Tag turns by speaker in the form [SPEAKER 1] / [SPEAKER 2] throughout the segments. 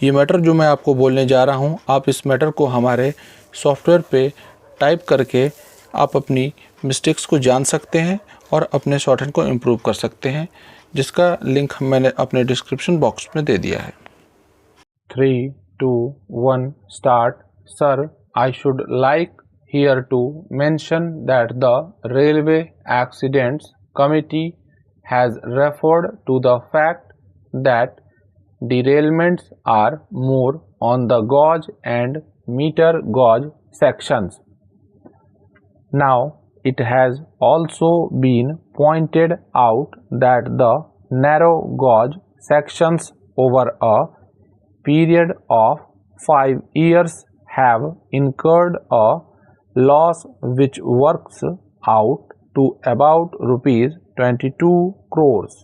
[SPEAKER 1] ये मैटर जो मैं आपको बोलने जा रहा हूँ, आप इस मैटर को हमारे सॉफ्टवेयर पे टाइप करके आप अपनी मिस्टेक्स को जान सकते हैं और अपने शॉर्टहैंड को इम्प्रूव कर सकते हैं, जिसका लिंक मैंने अपने डिस्क्रिप्शन बॉक्स में दे दिया है। 3, 2, 1 start. Sir, I should like here to mention that the Railway Accidents Committee has referred to the fact that derailments are more on the gauge and meter gauge sections. Now, it has also been pointed out that the narrow gauge sections over a period of 5 years have incurred a loss which works out to about rupees 22 crores.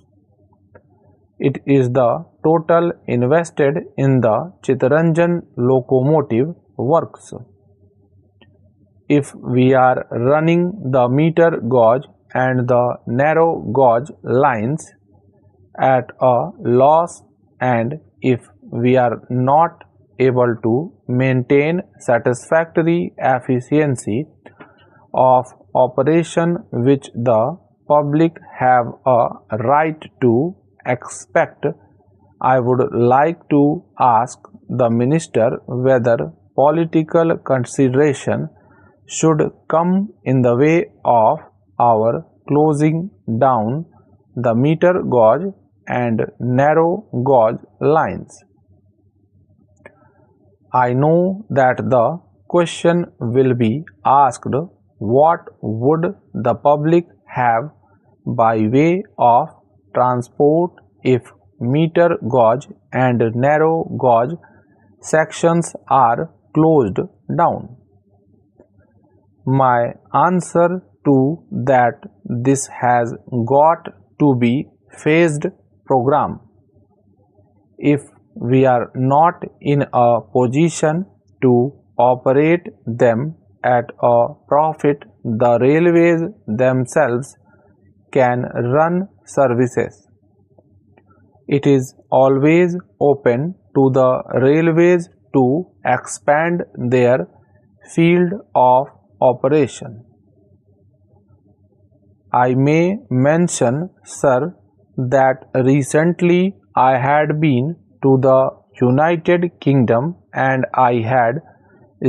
[SPEAKER 1] It is the total invested in the Chittaranjan locomotive works. If we are running the meter gauge and the narrow gauge lines at a loss, and if we are not able to maintain satisfactory efficiency of operation which the public have a right to expect, I would like to ask the Minister whether political consideration should come in the way of our closing down the meter gauge and narrow gauge lines. I know that the question will be asked, what would the public have by way of transport if meter gauge and narrow gauge sections are closed down? My answer to that, this has got to be phased program. If we are not in a position to operate them at a profit, the railways themselves can run services. It is always open to the railways to expand their field of operation. I may mention, sir, that recently I had been to the United Kingdom and I had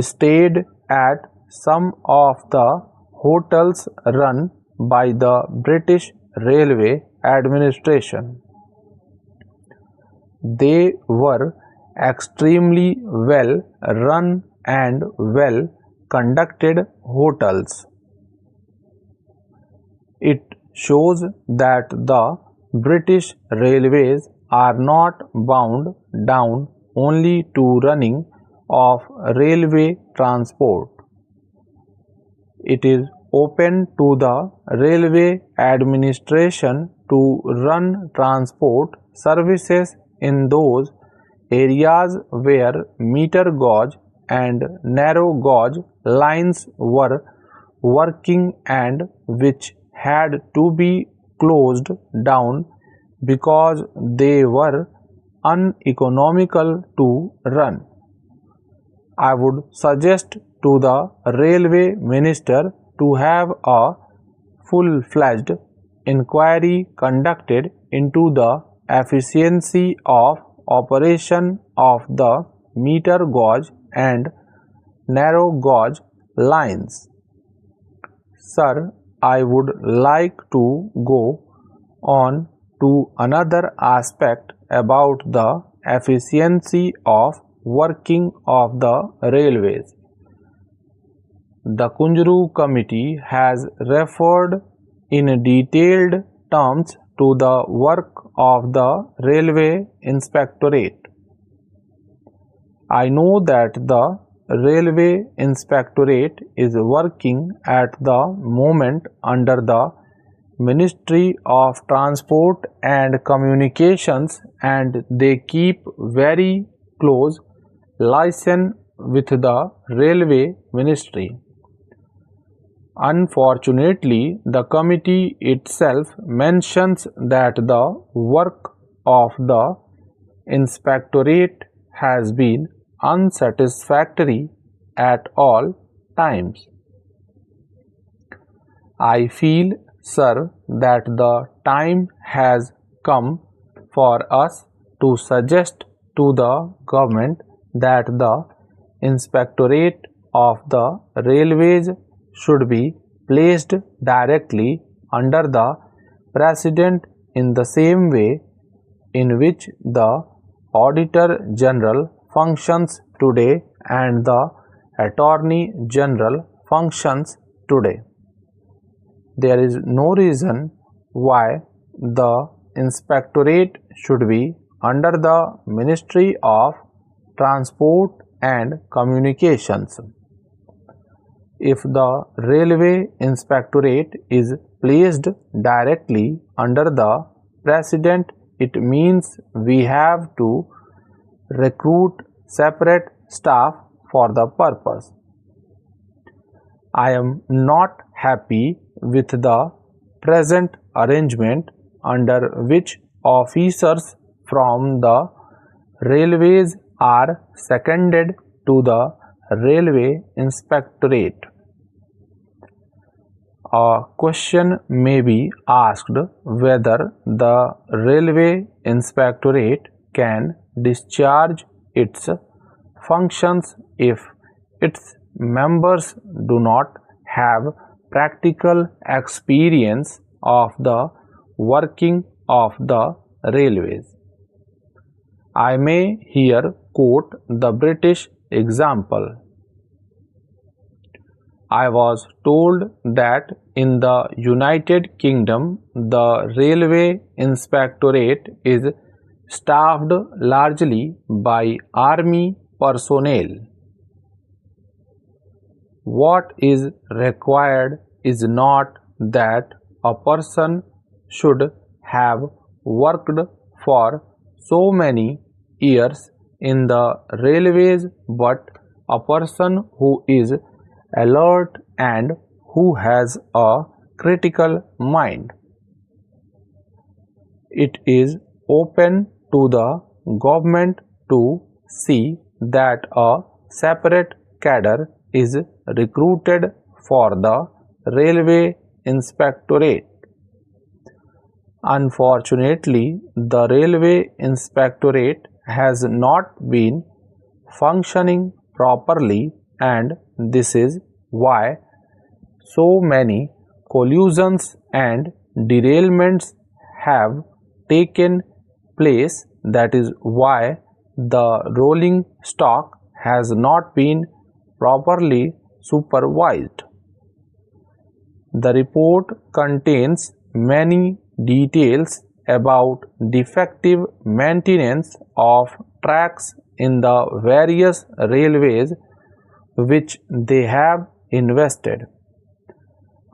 [SPEAKER 1] stayed at some of the hotels run by the British Railway Administration. They were extremely well run and well conducted hotels. It shows that the British Railways are not bound down only to running of railway transport. It is open to the railway administration to run transport services in those areas where meter gauge and narrow gauge lines were working and which had to be closed down because they were uneconomical to run. I would suggest to the railway minister to have a full-fledged inquiry conducted into the efficiency of operation of the meter gauge and narrow gauge lines. Sir, I would like to go on to another aspect about the efficiency of working of the railways. The Kunjru Committee has referred in detailed terms to the work of the Railway Inspectorate. I know that the Railway Inspectorate is working at the moment under the Ministry of Transport and Communications, and they keep very close liaison with the Railway Ministry. Unfortunately, the committee itself mentions that the work of the inspectorate has been unsatisfactory at all times. I feel, sir, that the time has come for us to suggest to the government that the Inspectorate of the Railways should be placed directly under the President in the same way in which the Auditor General functions today and the Attorney General functions today. There is no reason why the Inspectorate should be under the Ministry of Transport and Communications. If the Railway Inspectorate is placed directly under the President, it means we have to recruit separate staff for the purpose. I am not happy with the present arrangement under which officers from the railways are seconded to the Railway Inspectorate. A question may be asked whether the Railway Inspectorate can discharge its functions if its members do not have practical experience of the working of the railways. I may here quote the British example. I was told that in the United Kingdom the Railway Inspectorate is staffed largely by army personnel. What is required is not that a person should have worked for so many years in the railways, but a person who is alert and who has a critical mind. It is open to the government to see that a separate cadre is recruited for the Railway Inspectorate. Unfortunately, the Railway Inspectorate has not been functioning properly, and this is why so many collisions and derailments have taken place. That is why the rolling stock has not been properly supervised. The report contains many details about defective maintenance of tracks in the various railways which they have invested.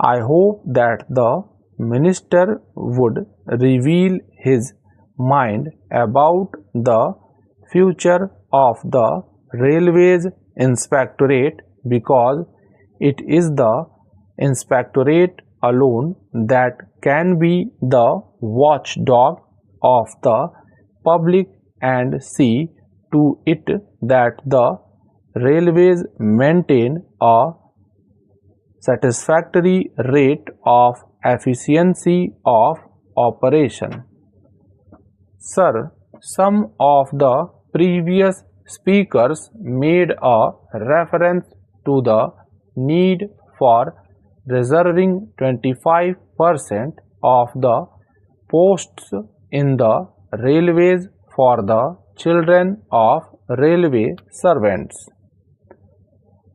[SPEAKER 1] I hope that the Minister would reveal his mind about the future of the Railways Inspectorate, because it is the Inspectorate alone that can be the watchdog of the public and see to it that the railways maintain a satisfactory rate of efficiency of operation. Sir, some of the previous speakers made a reference to the need for reserving 25% of the posts in the railways for the children of railway servants.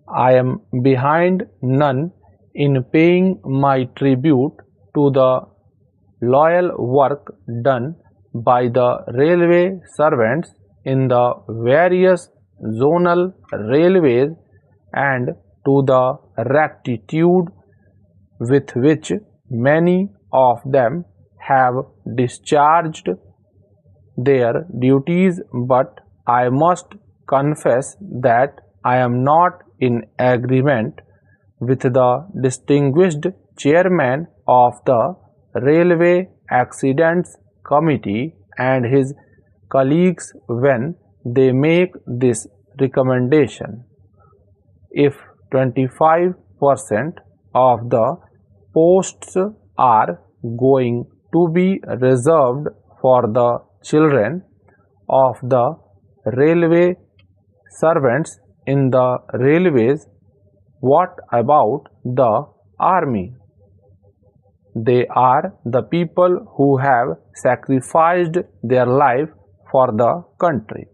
[SPEAKER 1] I am behind none in paying my tribute to the loyal work done by the railway servants in the various zonal railways and to the rectitude with which many of them have discharged their duties, but I must confess that I am not in agreement with the distinguished chairman of the Railway Accidents Committee and his colleagues when they make this recommendation. If 25% of the posts are going to be reserved for the children of the railway servants in the railways, what about the army? They are the people who have sacrificed their life for the country.